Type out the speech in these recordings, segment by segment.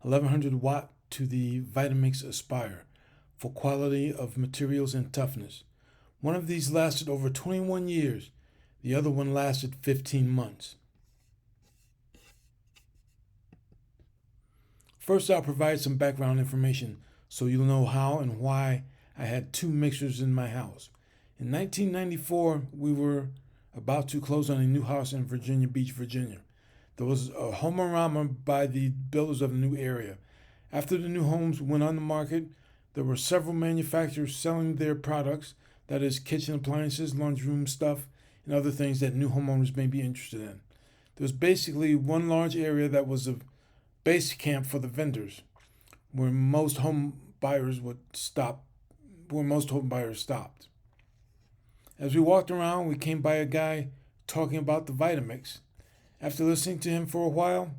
1100 watt to the VitaMix Aspire for quality of materials and toughness. One of these lasted over 21 years. The other one lasted 15 months. First, I'll provide some background information so you'll know how and why I had two mixers in my house. In 1994, we were about to close on a new house in Virginia Beach, Virginia. There was a home-orama by the builders of the new area. After the new homes went on the market, there were several manufacturers selling their products, that is, kitchen appliances, laundry room stuff, and other things that new homeowners may be interested in. There was basically one large area that was a base camp for the vendors, where most home buyers stopped. As we walked around, we came by a guy talking about the VitaMix. After listening to him for a while,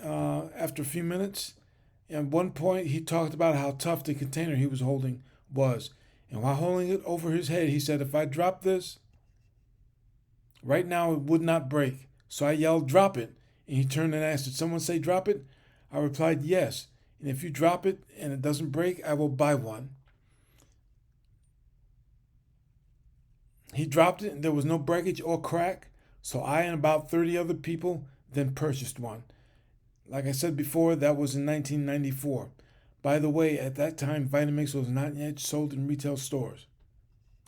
after a few minutes, at one point he talked about how tough the container he was holding was. And while holding it over his head, he said, "If I drop this right now, it would not break." So I yelled, "Drop it." And he turned and asked, "Did someone say drop it?" I replied, "Yes. And if you drop it and it doesn't break, I will buy one." He dropped it and there was no breakage or crack. So I and about 30 other people then purchased one. Like I said before, that was in 1994. By the way, at that time, VitaMix was not yet sold in retail stores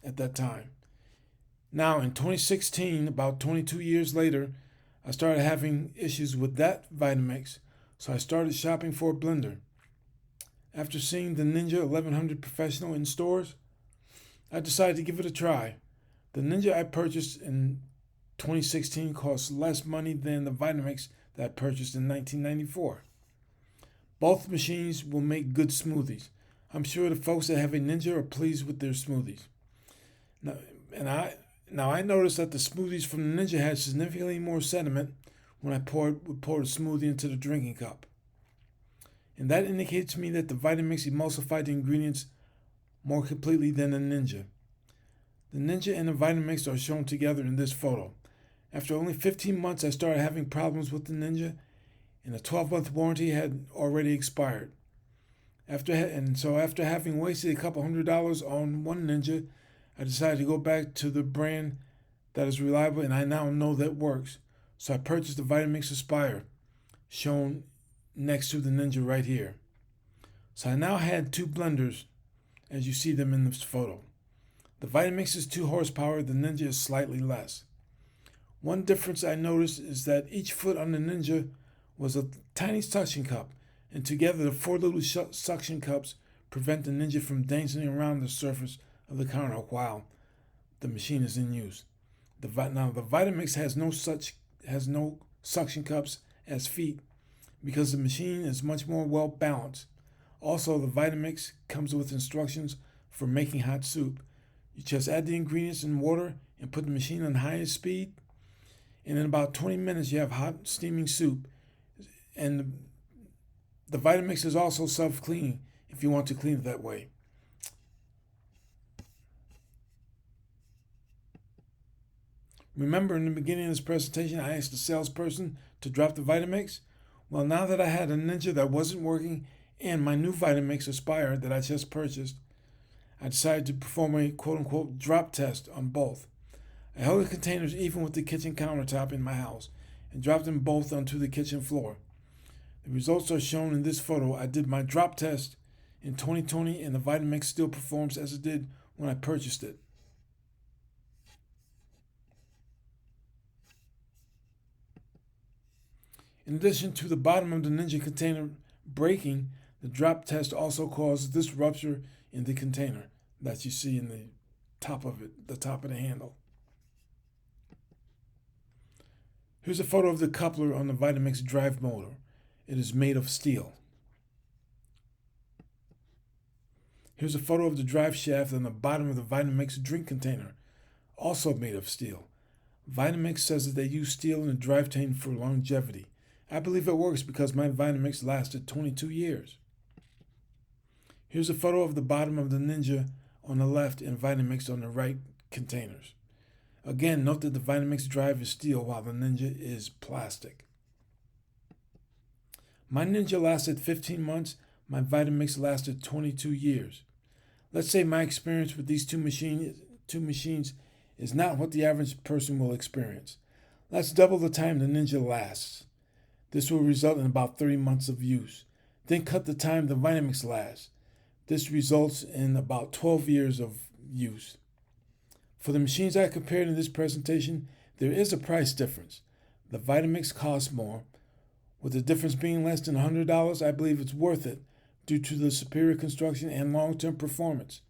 at that time. Now, in 2016, about 22 years later, I started having issues with that VitaMix, so I started shopping for a blender. After seeing the Ninja 1100 Professional in stores, I decided to give it a try. The Ninja I purchased in 2016 cost less money than the VitaMix that I purchased in 1994. Both machines will make good smoothies. I'm sure the folks that have a Ninja are pleased with their smoothies. Now I noticed that the smoothies from the Ninja had significantly more sediment when I poured the smoothie into the drinking cup. And that indicates to me that the VitaMix emulsified the ingredients more completely than the Ninja. The Ninja and the VitaMix are shown together in this photo. After only 15 months, I started having problems with the Ninja, and the 12-month warranty had already expired. After having wasted a couple $100 on one Ninja, I decided to go back to the brand that is reliable and I now know that works. So I purchased the VitaMix Aspire, shown next to the Ninja right here. So I now had two blenders, as you see them in this photo. The VitaMix is 2 horsepower, the Ninja is slightly less. One difference I noticed is that each foot on the Ninja was a tiny suction cup, and together the 4 little suction cups prevent the Ninja from dancing around the surface of the counter while the machine is in use. Now the VitaMix has no suction cups as feet because the machine is much more well balanced. Also, the VitaMix comes with instructions for making hot soup. You just add the ingredients in water and put the machine on highest speed, and in about 20 minutes you have hot steaming soup. And the VitaMix is also self-cleaning if you want to clean it that way. Remember in the beginning of this presentation I asked the salesperson to drop the VitaMix? Well, now that I had a Ninja that wasn't working and my new VitaMix Aspire that I just purchased, I decided to perform a quote-unquote drop test on both. I held the containers even with the kitchen countertop in my house and dropped them both onto the kitchen floor. The results are shown in this photo. I did my drop test in 2020 and the VitaMix still performs as it did when I purchased it. In addition to the bottom of the Ninja container breaking, the drop test also caused this rupture in the container that you see in the top of it, the top of the handle. Here's a photo of the coupler on the VitaMix drive motor. It is made of steel. Here's a photo of the drive shaft on the bottom of the VitaMix drink container, also made of steel. VitaMix says that they use steel in the drivetrain for longevity. I believe it works because my VitaMix lasted 22 years. Here's a photo of the bottom of the Ninja on the left and VitaMix on the right containers. Again, note that the VitaMix drive is steel while the Ninja is plastic. My Ninja lasted 15 months, my VitaMix lasted 22 years. Let's say my experience with these two machines is not what the average person will experience. Let's double the time the Ninja lasts. This will result in about 30 months of use. Then cut the time the VitaMix lasts. This results in about 12 years of use. For the machines I compared in this presentation, there is a price difference. The VitaMix costs more. With the difference being less than $100, I believe it's worth it due to the superior construction and long-term performance.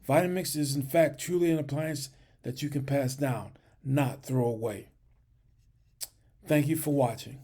VitaMix is in fact truly an appliance that you can pass down, not throw away. Thank you for watching.